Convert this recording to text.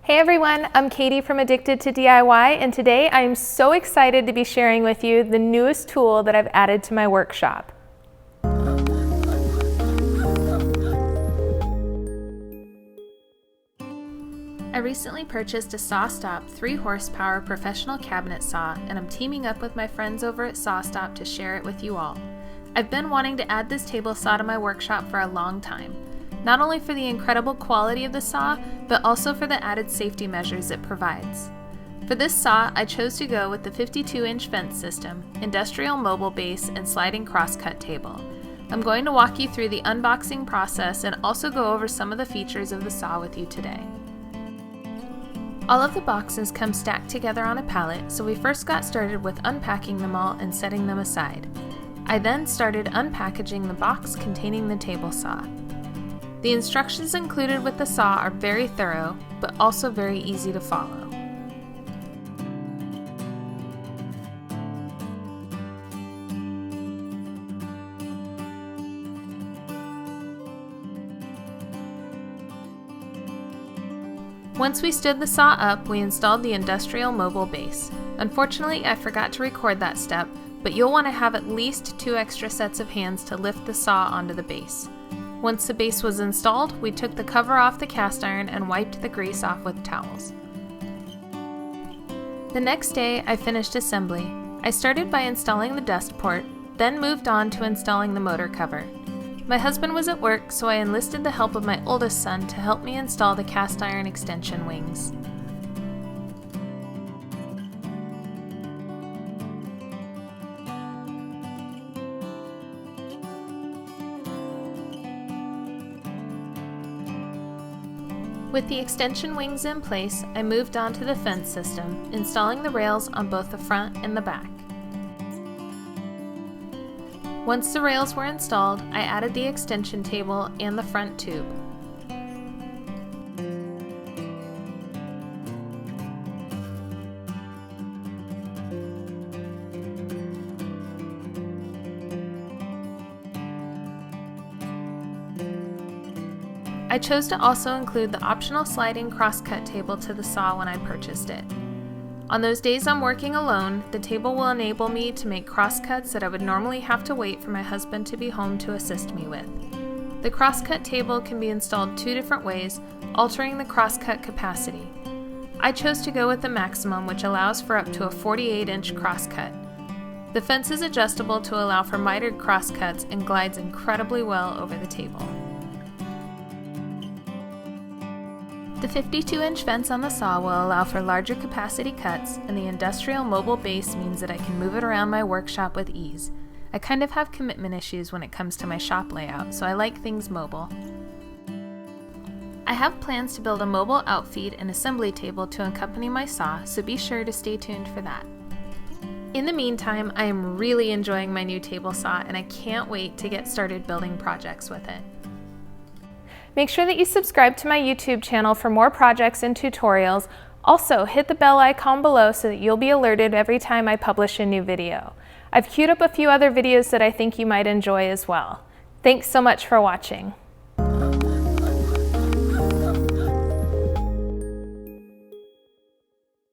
Hey everyone, I'm Katie from Addicted to DIY, and today I am so excited to be sharing with you the newest tool that I've added to my workshop. I recently purchased a SawStop 3 horsepower professional cabinet saw, and I'm teaming up with my friends over at SawStop to share it with you all. I've been wanting to add this table saw to my workshop for a long time. Not only for the incredible quality of the saw, but also for the added safety measures it provides. For this saw, I chose to go with the 52-inch fence system, industrial mobile base, and sliding crosscut table. I'm going to walk you through the unboxing process and also go over some of the features of the saw with you today. All of the boxes come stacked together on a pallet, so we first got started with unpacking them all and setting them aside. I then started unpackaging the box containing the table saw. The instructions included with the saw are very thorough, but also very easy to follow. Once we stood the saw up, we installed the industrial mobile base. Unfortunately, I forgot to record that step, but you'll want to have at least 2 extra sets of hands to lift the saw onto the base. Once the base was installed, we took the cover off the cast iron and wiped the grease off with towels. The next day, I finished assembly. I started by installing the dust port, then moved on to installing the motor cover. My husband was at work, so I enlisted the help of my oldest son to help me install the cast iron extension wings. With the extension wings in place, I moved on to the fence system, installing the rails on both the front and the back. Once the rails were installed, I added the extension table and the front tube. I chose to also include the optional sliding crosscut table to the saw when I purchased it. On those days I'm working alone, the table will enable me to make crosscuts that I would normally have to wait for my husband to be home to assist me with. The crosscut table can be installed 2 different ways, altering the crosscut capacity. I chose to go with the maximum, which allows for up to a 48-inch crosscut. The fence is adjustable to allow for mitered crosscuts and glides incredibly well over the table. The 52-inch fence on the saw will allow for larger capacity cuts, and the industrial mobile base means that I can move it around my workshop with ease. I kind of have commitment issues when it comes to my shop layout, so I like things mobile. I have plans to build a mobile outfeed and assembly table to accompany my saw, so be sure to stay tuned for that. In the meantime, I am really enjoying my new table saw, and I can't wait to get started building projects with it. Make sure that you subscribe to my YouTube channel for more projects and tutorials. Also, hit the bell icon below so that you'll be alerted every time I publish a new video. I've queued up a few other videos that I think you might enjoy as well. Thanks so much for watching.